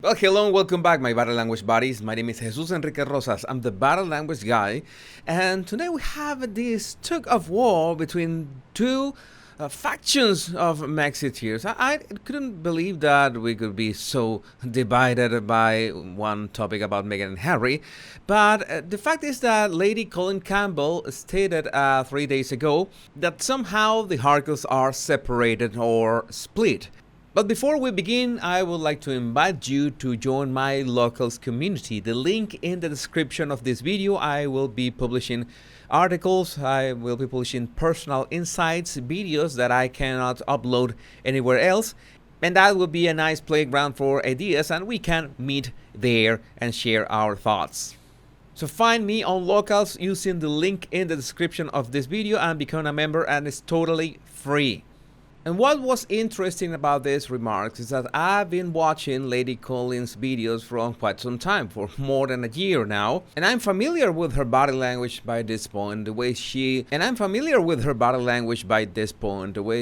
Well, hello and welcome back, my body language buddies. My name is Jesus Enrique Rosas. I'm the body language guy, and today we have this tug of war between two factions of Mexiteers. I couldn't believe that we could be so divided by one topic about Meghan and Harry, but the fact is that Lady Colin Campbell stated 3 days ago that somehow the Harkles are separated or split. But before we begin, I would like to invite you to join my locals community. The link in the description of this video. I will be publishing articles, I will be publishing personal insights, videos that I cannot upload anywhere else. And that will be a nice playground for ideas, and we can meet there and share our thoughts. So find me on locals using the link in the description of this video and become a member, and it's totally free. And what was interesting about these remarks is that I've been watching Lady Colin's videos for quite some time, for more than a year now, and I'm familiar with her body language by this point, the way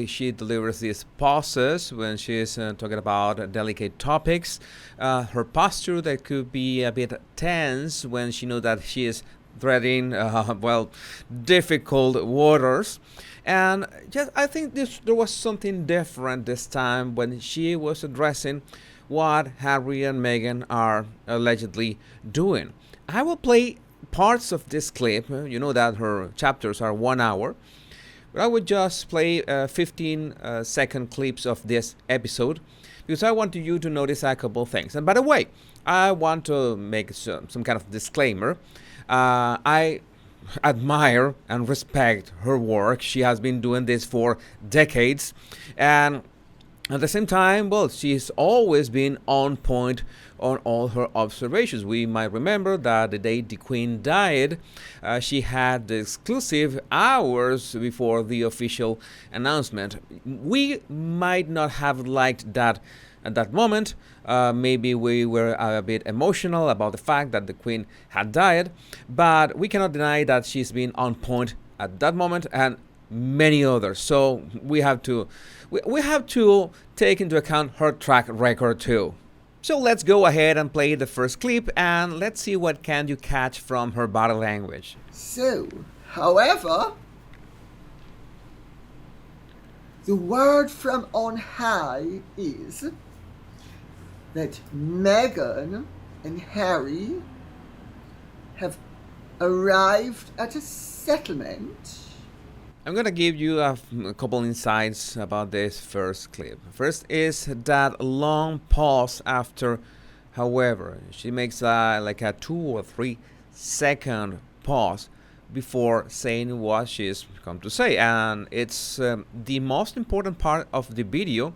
she delivers these pauses when she's talking about delicate topics, her posture that could be a bit tense when she knows that she is treading difficult waters. And just I think there was something different this time when she was addressing what Harry and Meghan are allegedly doing. I will play parts of this clip. You know that her chapters are 1 hour. But I would just play 15-second clips of this episode because I want you to notice a couple things. And by the way, I want to make some kind of disclaimer. I admire and respect her work. She has been doing this for decades, and at the same time, she's always been on point on all her observations. We might remember that the day the Queen died, she had the exclusive hours before the official announcement. We might not have liked that at that moment. Maybe we were a bit emotional about the fact that the Queen had died, but we cannot deny that she's been on point at that moment and many others. So we have to take into account her track record too. So let's go ahead and play the first clip, and let's see what can you catch from her body language. So, however, the word from on high is that Meghan and Harry have arrived at a settlement. I'm gonna give you a couple insights about this first clip. First is that long pause after, however. She makes like a 2 or 3 second pause before saying what she's come to say, and it's the most important part of the video,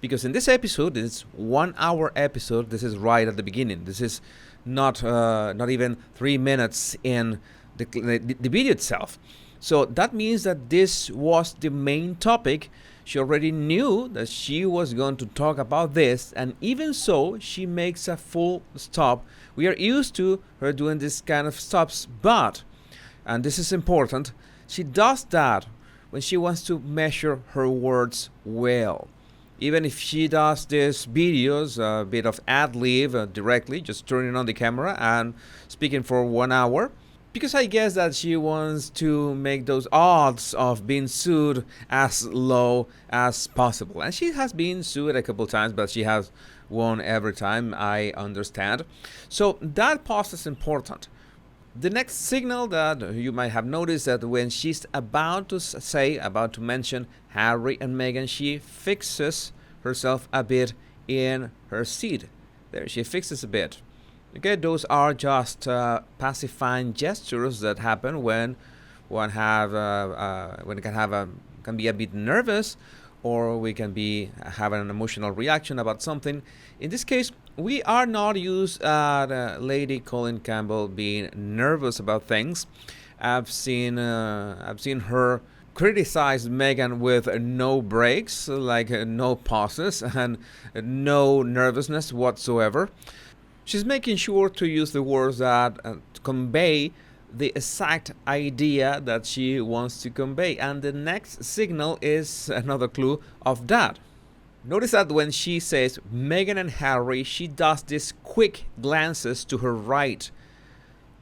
because in this episode, this 1 hour episode, this is right at the beginning. This is not even 3 minutes in the video itself. So that means that this was the main topic. She already knew that she was going to talk about this, and even so, she makes a full stop. We are used to her doing this kind of stops, but, and this is important, she does that when she wants to measure her words well. Even if she does these videos, a bit of ad-lib directly, just turning on the camera and speaking for 1 hour, because I guess that she wants to make those odds of being sued as low as possible. And she has been sued a couple times, but she has won every time, I understand. So that pause is important. The next signal that you might have noticed that when she's about to mention Harry and Meghan, she fixes herself a bit in her seat. There, she fixes a bit. Okay, those are just pacifying gestures that happen when one can be a bit nervous, or we can be having an emotional reaction about something. In this case, we are not used at Lady Colin Campbell being nervous about things. I've seen her criticize Meghan with no breaks, like no pauses and no nervousness whatsoever. She's making sure to use the words that convey the exact idea that she wants to convey. And the next signal is another clue of that. Notice that when she says Meghan and Harry, she does these quick glances to her right.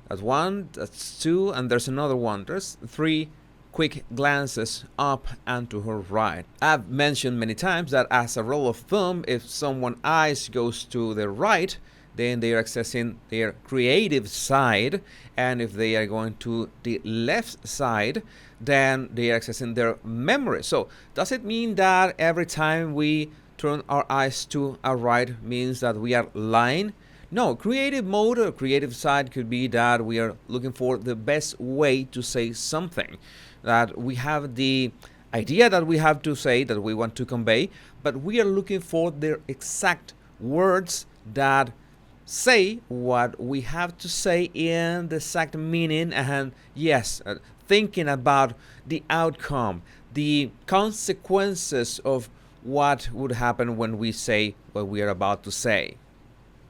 That's one, that's two, and there's another one. There's three quick glances up and to her right. I've mentioned many times that as a rule of thumb, if someone's eyes goes to the right, then they are accessing their creative side, and if they are going to the left side, then they are accessing their memory. So does it mean that every time we turn our eyes to our right means that we are lying? No, creative mode or creative side could be that we are looking for the best way to say something, that we have the idea that we have to say, that we want to convey, but we are looking for the exact words that say what we have to say in the exact meaning, and yes, thinking about the outcome, the consequences of what would happen when we say what we are about to say.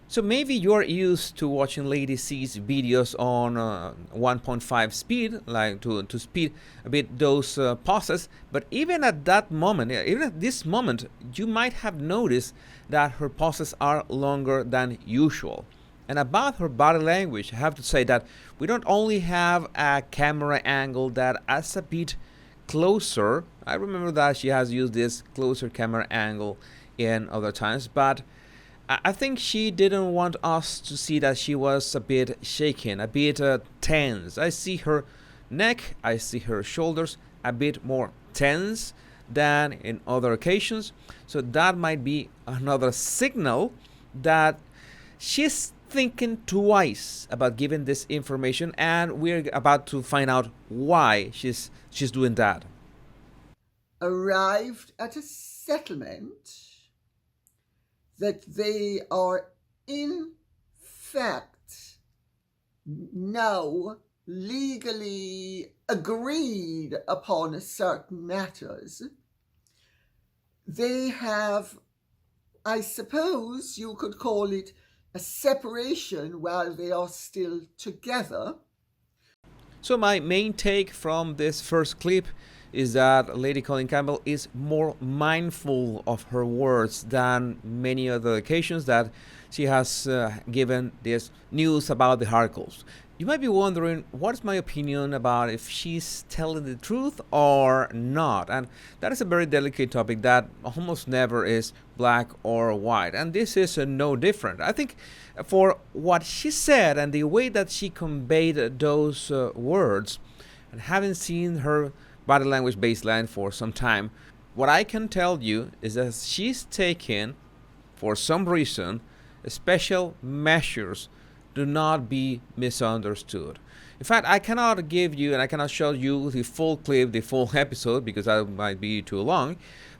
So maybe you're used to watching Lady C's videos on 1.5 speed, like to speed a bit those pauses. But even at that moment, even at this moment, you might have noticed that her pauses are longer than usual. And about her body language, I have to say that we don't only have a camera angle that is a bit closer. I remember that she has used this closer camera angle in other times, but I think she didn't want us to see that she was a bit shaken, a bit tense. I see her neck, I see her shoulders a bit more tense than in other occasions. So that might be another signal that she's thinking twice about giving this information, and we're about to find out why she's doing that. Arrived at a settlement that they are in fact now legally agreed upon certain matters. They have, I suppose you could call it, a separation while they are still together. So my main take from this first clip is that Lady Colin Campbell is more mindful of her words than many other occasions that she has given this news about the articles. You might be wondering, what's my opinion about if she's telling the truth or not? And that is a very delicate topic that almost never is black or white. And this is no different. I think for what she said and the way that she conveyed those words, and having seen her body language baseline for some time, what I can tell you is that she's taken, for some reason, special measures to not be misunderstood. In fact, I cannot give you and I cannot show you the full clip, the full episode, because that might be too long.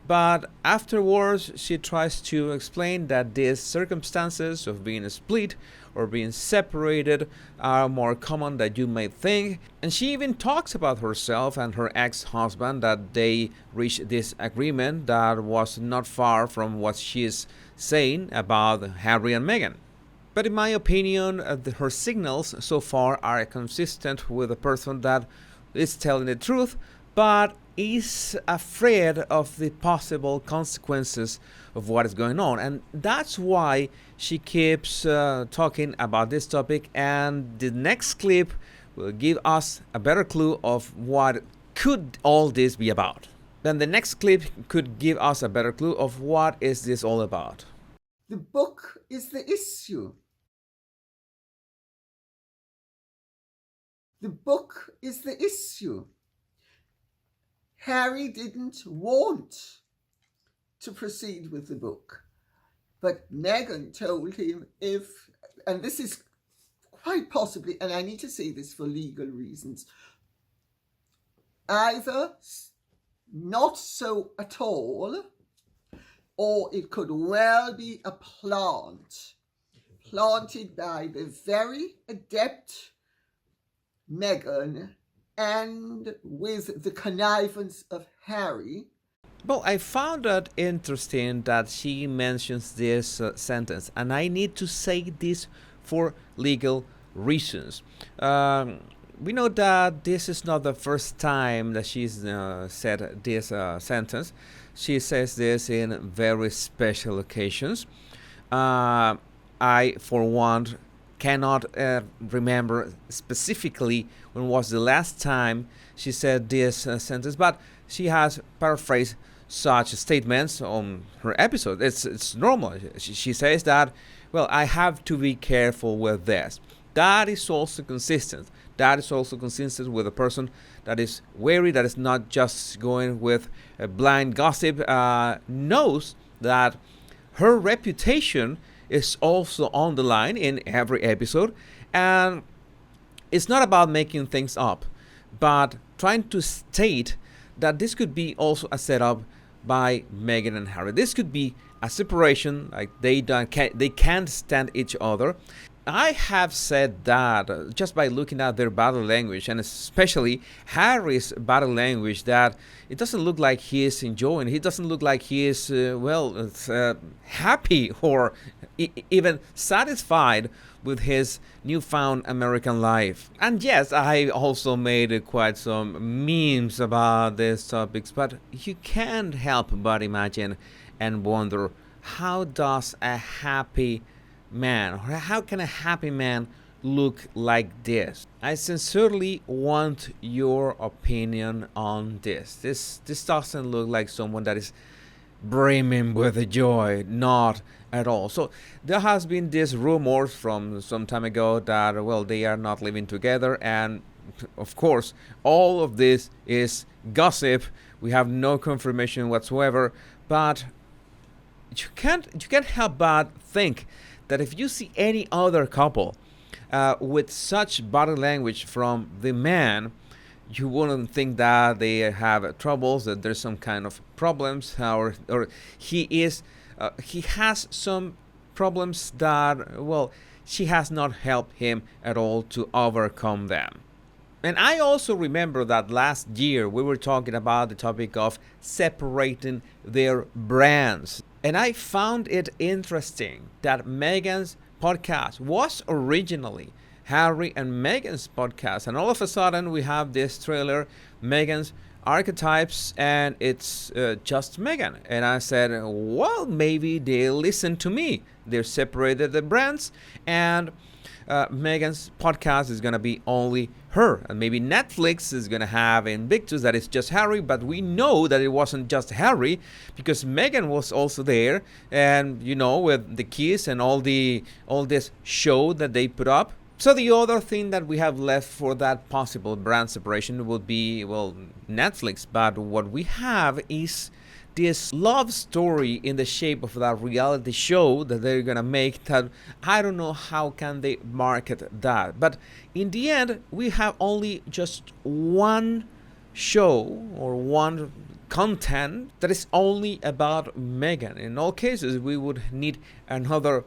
But afterwards, she tries to explain that these circumstances of being split or being separated are more common than you may think. And she even talks about herself and her ex-husband, that they reached this agreement that was not far from what she's saying about Harry and Meghan. But in my opinion, her signals so far are consistent with a person that is telling the truth, but is afraid of the possible consequences of what is going on. And that's why she keeps talking about this topic. And the next clip will give us a better clue of what could all this be about. Then the next clip could give us a better clue of what is this all about. The book is the issue. The book is the issue. Harry didn't want to proceed with the book, but Meghan told him if, and this is quite possibly, and I need to say this for legal reasons, either not so at all, or it could well be a plant planted by the very adept Meghan and with the connivance of Harry. Well, I found that interesting that she mentions this sentence, and I need to say this for legal reasons. We know that this is not the first time that she's said this sentence. She says this in very special occasions. Uh, I, for one, cannot remember specifically when was the last time she said this sentence, but she has paraphrased such statements on her episode. It's normal. She says that, well, I have to be careful with this. That is also consistent. That is also consistent with a person that is wary, that is not just going with a blind gossip, knows that her reputation is also on the line in every episode. And it's not about making things up, but trying to state that this could be also a setup by Meghan and Harry. This could be a separation, like they can't stand each other. I have said that just by looking at their body language, and especially Harry's body language, that it doesn't look like he is enjoying. He doesn't look like he is, happy or even satisfied with his newfound American life. And yes, I also made quite some memes about these topics, but you can't help but imagine and wonder, how does a happy man, or how can a happy man look like this? I sincerely want your opinion on this. This doesn't look like someone that is brimming with joy, not at all. So there has been this rumors from some time ago that, well, they are not living together, and of course all of this is gossip. We have no confirmation whatsoever, but you can't help but think that if you see any other couple with such body language from the man, you wouldn't think that they have troubles, that there's some kind of problems, or he has some problems that, well, she has not helped him at all to overcome them. And I also remember that last year we were talking about the topic of separating their brands. And I found it interesting that Meghan's podcast was originally Harry and Meghan's podcast. And all of a sudden we have this trailer, Meghan's Archetypes, and it's just Meghan. And I said, well, maybe they listen to me. They're separated the brands, and Meghan's podcast is going to be only her. And maybe Netflix is going to have Invictus that is just Harry, but we know that it wasn't just Harry because Meghan was also there, and with the kids and all this show that they put up. So the other thing that we have left for that possible brand separation would be, well, Netflix. But what we have is this love story in the shape of that reality show that they're gonna make, that I don't know how can they market that. But in the end, we have only just one show or one content that is only about Meghan. In all cases, we would need another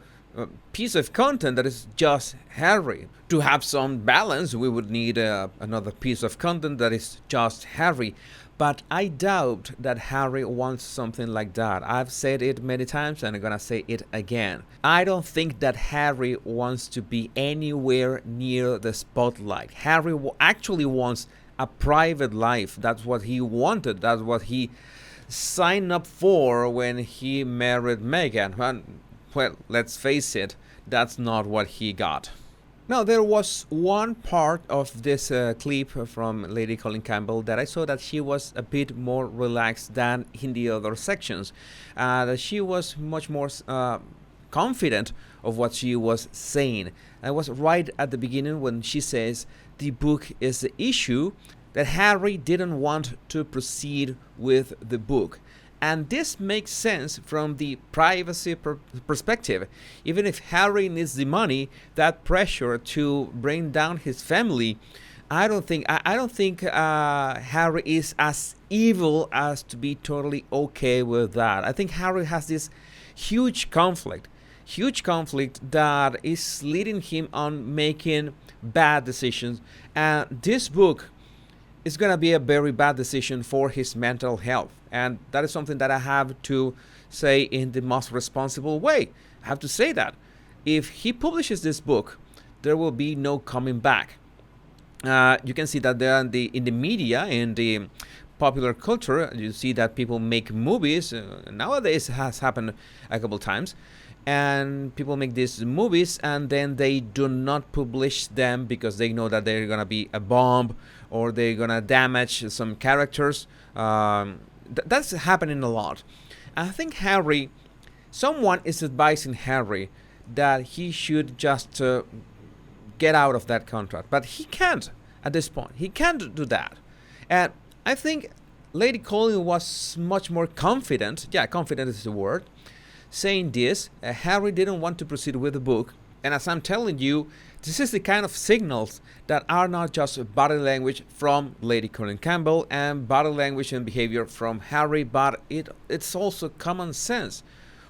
piece of content that is just Harry. To have some balance, we would need another piece of content that is just Harry. But I doubt that Harry wants something like that. I've said it many times and I'm gonna say it again. I don't think that Harry wants to be anywhere near the spotlight. Harry actually wants a private life. That's what he wanted. That's what he signed up for when he married Meghan. And, well, let's face it, that's not what he got. Now, there was one part of this clip from Lady Colin Campbell that I saw that she was a bit more relaxed than in the other sections. That she was much more confident of what she was saying. I was right at the beginning when she says the book is the issue, that Harry didn't want to proceed with the book. And this makes sense from the privacy perspective. Even if Harry needs the money, that pressure to bring down his family, I don't think Harry is as evil as to be totally okay with that. I think Harry has this huge conflict that is leading him on making bad decisions. And this book is going to be a very bad decision for his mental health. And that is something that I have to say in the most responsible way. I have to say that if he publishes this book, there will be no coming back. You can see that there in the media, in the popular culture. You see that people make movies. Nowadays, it has happened a couple times. And people make these movies and then they do not publish them because they know that they're going to be a bomb or they're going to damage some characters. That's happening a lot. I think someone is advising Harry that he should just get out of that contract. But he can't at this point. He can't do that. And I think Lady Colin was much more confident. Yeah, confident is the word. Saying this, Harry didn't want to proceed with the book. And as I'm telling you, this is the kind of signals that are not just body language from Lady Colin Campbell and body language and behavior from Harry, but it's also common sense.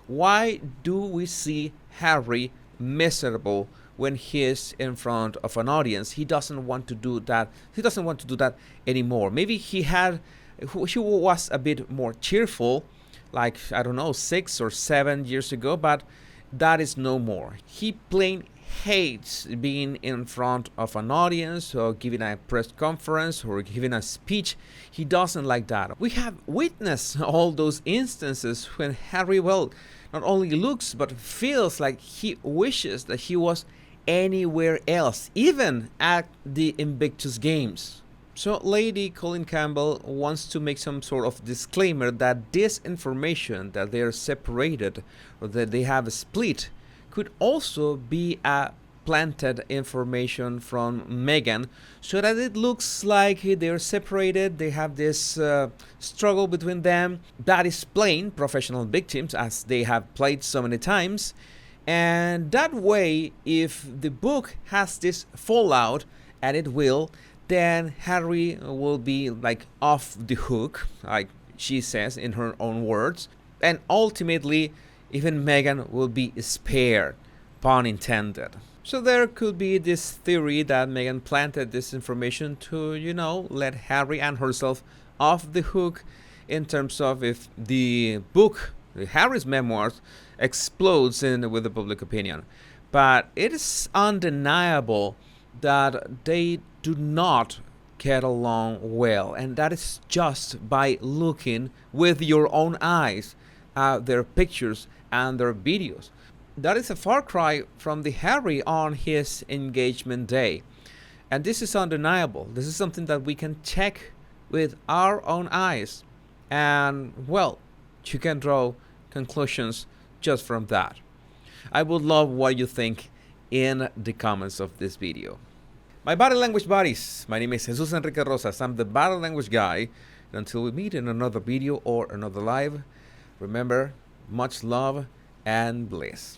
Why do we see Harry miserable when he is in front of an audience? He doesn't want to do that. He doesn't want to do that anymore. Maybe he was a bit more cheerful, like, I don't know, 6 or 7 years ago, but that is no more. He plain hates being in front of an audience or giving a press conference or giving a speech. He doesn't like that. We have witnessed all those instances when Harry, well, not only looks but feels like he wishes that he was anywhere else, even at the Invictus Games. So Lady Colin Campbell wants to make some sort of disclaimer that this information that they are separated or that they have a split could also be a planted information from Meghan, so that it looks like they're separated, they have this struggle between them that is playing professional victims as they have played so many times. And that way, if the book has this fallout, and it will, then Harry will be like off the hook, like she says in her own words. And ultimately, even Meghan will be spared, pun intended. So there could be this theory that Meghan planted this information to, let Harry and herself off the hook in terms of if the book, Harry's memoirs, explodes with the public opinion. But it is undeniable that they do not get along well, and that is just by looking with your own eyes at their pictures and their videos. That is a far cry from the Harry on his engagement day, and this is undeniable. This is something that we can check with our own eyes, and well, you can draw conclusions just from that. I would love what you think in the comments of this video. My body language buddies, my name is Jesus Enrique Rosas. I'm the body language guy. And until we meet in another video or another live, remember, much love and bliss.